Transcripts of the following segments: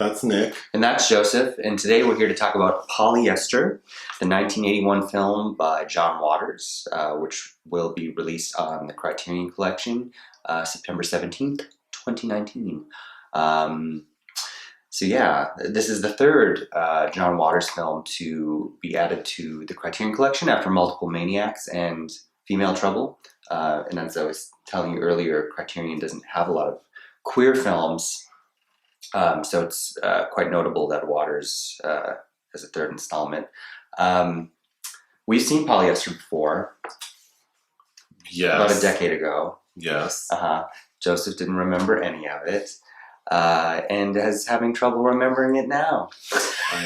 That's Nick. And that's Joseph. And today we're here to talk about Polyester, the 1981 film by John Waters, which will be released on the Criterion Collection September 17th, 2019. This is the third John Waters film to be added to the Criterion Collection after Multiple Maniacs and Female Trouble. And as I was telling you earlier, Criterion doesn't have a lot of queer films. So it's quite notable that Waters has a third installment. We've seen Polyester before. Yes. About a decade ago. Yes. Joseph didn't remember any of it. And is having trouble remembering it now. I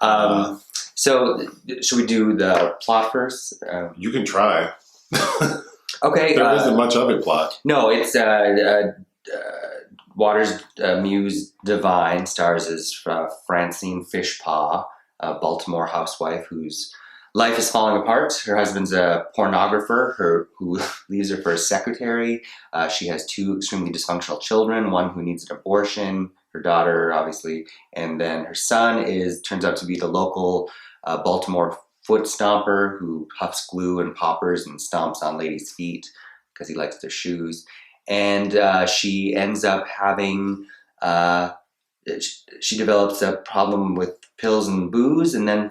am. So should we do the plot first? You can try. Okay. There isn't much of a plot. No, it's Waters' muse Divine stars as Francine Fishpaw, a Baltimore housewife whose life is falling apart. Her husband's a pornographer who leaves her for a secretary. She has two extremely dysfunctional children, one who needs an abortion, her daughter, obviously, and then her son turns out to be the local Baltimore foot stomper who huffs glue and poppers and stomps on ladies' feet because he likes their shoes. And she ends up having, she develops a problem with pills and booze, and then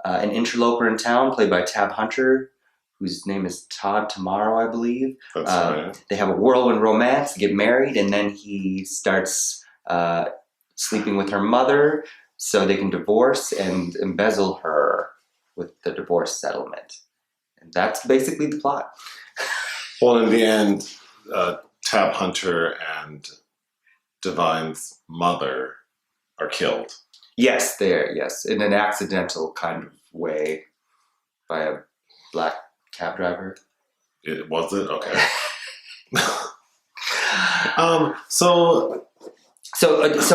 an interloper in town, played by Tab Hunter, whose name is Todd Tomorrow, I believe. That's right. They have a whirlwind romance, get married, and then he starts sleeping with her mother so they can divorce and embezzle her with the divorce settlement. And that's basically the plot. Well, in the end, Tab Hunter and Divine's mother are killed. Yes, in an accidental kind of way by a black cab driver. Was it? Okay. So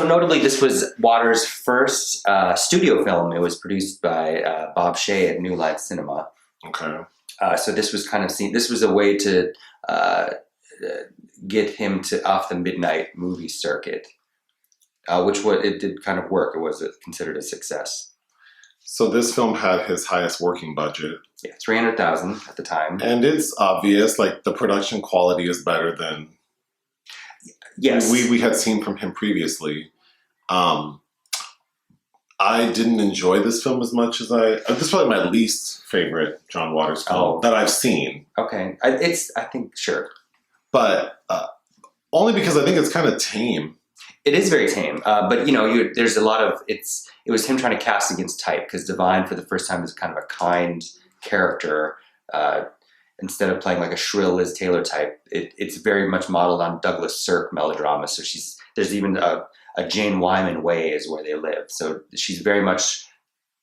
notably, this was Waters' first studio film. It was produced by Bob Shea at New Line Cinema. Okay. So this was kind of seen. This was a way to get him off the midnight movie circuit, it did kind of work. It was considered a success. So this film had his highest working budget. Yeah, $300,000 at the time. And it's obvious, like the production quality is better than we had seen from him previously. I didn't enjoy this film as much as this is probably my least favorite John Waters film that I've seen. Okay. Sure. But only because I think it's kind of tame. It is very tame, but there's a lot of it was him trying to cast against type, because Divine for the first time is kind of a kind character instead of playing like a shrill Liz Taylor type. It's very much modeled on Douglas Sirk melodrama. So there's even a Jane Wyman way is where they live. So she's very much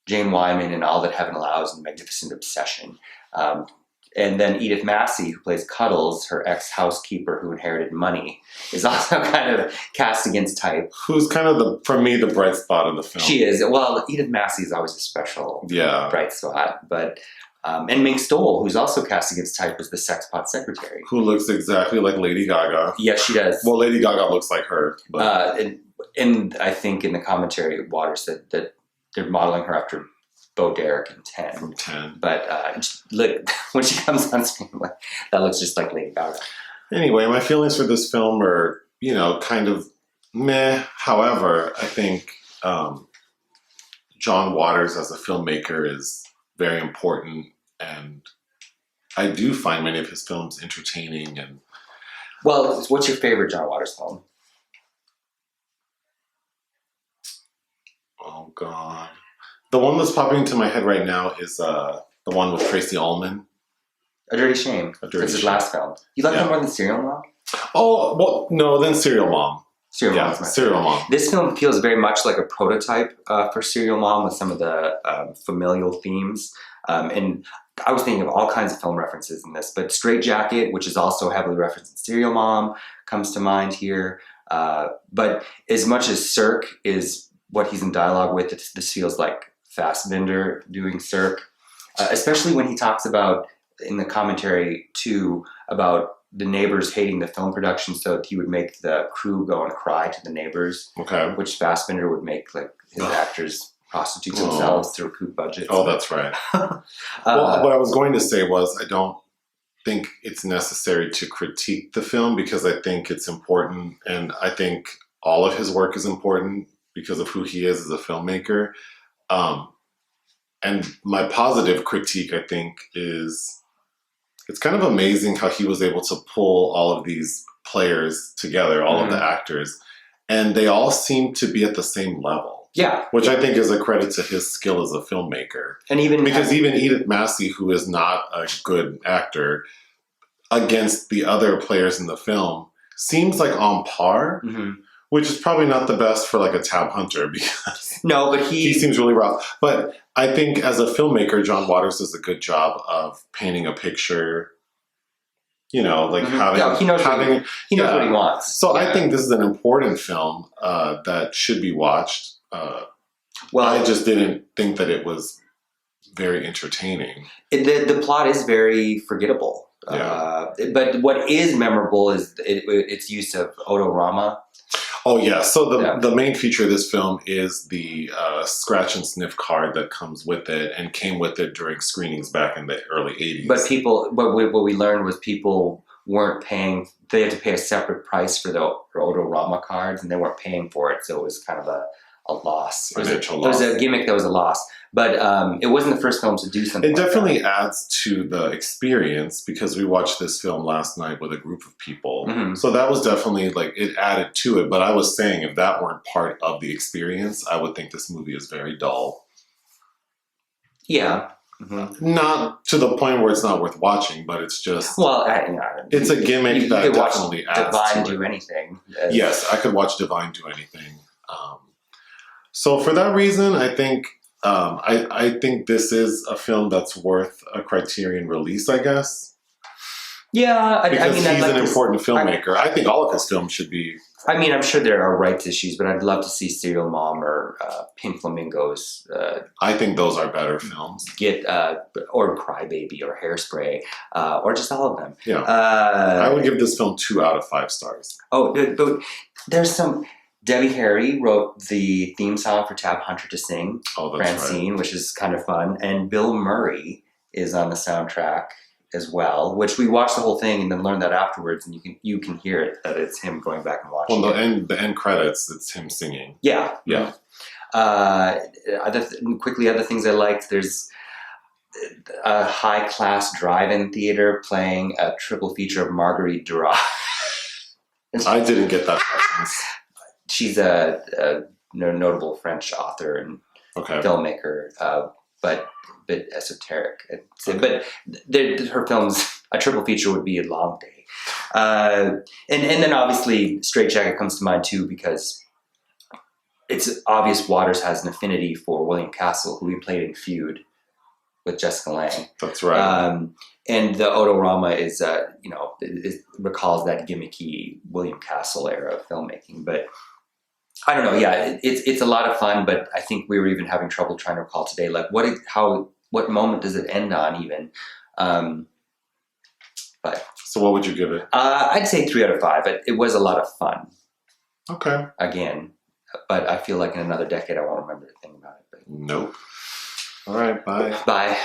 Jane Wyman in All That Heaven Allows and Magnificent Obsession. And then Edith Massey, who plays Cuddles, her ex-housekeeper who inherited money, is also kind of cast against type. Who's kind of, for me, the bright spot of the film. She is. Well, Edith Massey is always a special bright spot. But and Mink Stole, who's also cast against type, was the sexpot secretary. Who looks exactly like Lady Gaga. Yes, she does. Well, Lady Gaga looks like her. But. And I think in the commentary, Waters said that they're modeling her after Bo Derek in 10. From 10. But look, when she comes on screen, that looks just like Lady Gaga. Anyway, my feelings for this film are, kind of meh. However, I think John Waters as a filmmaker is very important, and I do find many of his films entertaining. And well, what's your favorite John Waters film? Oh, God. The one that's popping into my head right now is the one with Tracy Ullman. A Dirty Shame. That's his last film. You like him more than Serial Mom? Oh, well, no, then Serial Mom. Serial Mom. Serial Mom. This film feels very much like a prototype for Serial Mom with some of the familial themes. And I was thinking of all kinds of film references in this, but Straight Jacket, which is also heavily referenced in Serial Mom, comes to mind here. But as much as Sirk is what he's in dialogue with, this feels like Fassbinder doing Sirk, especially when he talks about in the commentary too about the neighbors hating the film production, so he would make the crew go and cry to the neighbors. Okay. Which Fassbender would make like his actors prostitute themselves to recoup budgets. Oh, that's right. Well, what I was going to say was I don't think it's necessary to critique the film because I think it's important, and I think all of his work is important because of who he is as a filmmaker. And my positive critique, I think, is it's kind of amazing how he was able to pull all of these players together, all of the actors, and they all seem to be at the same level. Yeah. Which I think is a credit to his skill as a filmmaker. And even Edith Massey, who is not a good actor, against the other players in the film, seems like on par, which is probably not the best for like a tab hunter because no, but he seems really rough. But I think as a filmmaker, John Waters does a good job of painting a picture. You know, like having he knows what he wants. So I think this is an important film that should be watched. Well, I just didn't think that it was very entertaining. The plot is very forgettable. Yeah. But what is memorable is its use of Odorama. Oh, yeah. So the main feature of this film is the scratch and sniff card that comes with it and came with it during screenings back in the early 80s. But what we learned was people weren't paying. They had to pay a separate price for the Odorama cards, and they weren't paying for it. So it was kind of a loss. It was a gimmick that was a loss. But it wasn't the first film to do something. It definitely adds to the experience because we watched this film last night with a group of people. So that was definitely like it added to it. But I was saying if that weren't part of the experience, I would think this movie is very dull. Yeah. Not to the point where it's not worth watching, but it's just it's a gimmick that definitely adds Divine to do it. anything. Yes, I could watch Divine do anything. So for that reason, I think I think this is a film that's worth a Criterion release, I guess. Yeah, because he's an important filmmaker. I think all of his films should be. I mean, I'm sure there are rights issues, but I'd love to see Serial Mom or Pink Flamingos. I think those are better films. Or Crybaby or Hairspray, or just all of them. Yeah, I would give this film 2 out of 5 stars. Oh, but there's some. Debbie Harry wrote the theme song for Tab Hunter to Sing, Francine, which is kind of fun. And Bill Murray is on the soundtrack as well, which we watched the whole thing and then learned that afterwards, and you can hear it, that it's him going back and watching it. The end credits, it's him singing. Yeah. Yeah. Other things I liked, there's a high-class drive-in theater playing a triple feature of Marguerite Duras. I didn't get that reference. She's a notable French author and filmmaker, but esoteric. But her films, a triple feature would be a long day. And then obviously Straight Jacket comes to mind too because it's obvious Waters has an affinity for William Castle, who he played in Feud with Jessica Lange. That's right. And the Odorama is, it recalls that gimmicky William Castle era of filmmaking, but I don't know. Yeah, it's a lot of fun, but I think we were even having trouble trying to recall today, like what moment does it end on even? But so what would you give it? I'd say 3 out of 5. It was a lot of fun. Okay. Again, but I feel like in another decade I won't remember a thing about it. But. Nope. All right. Bye. Bye.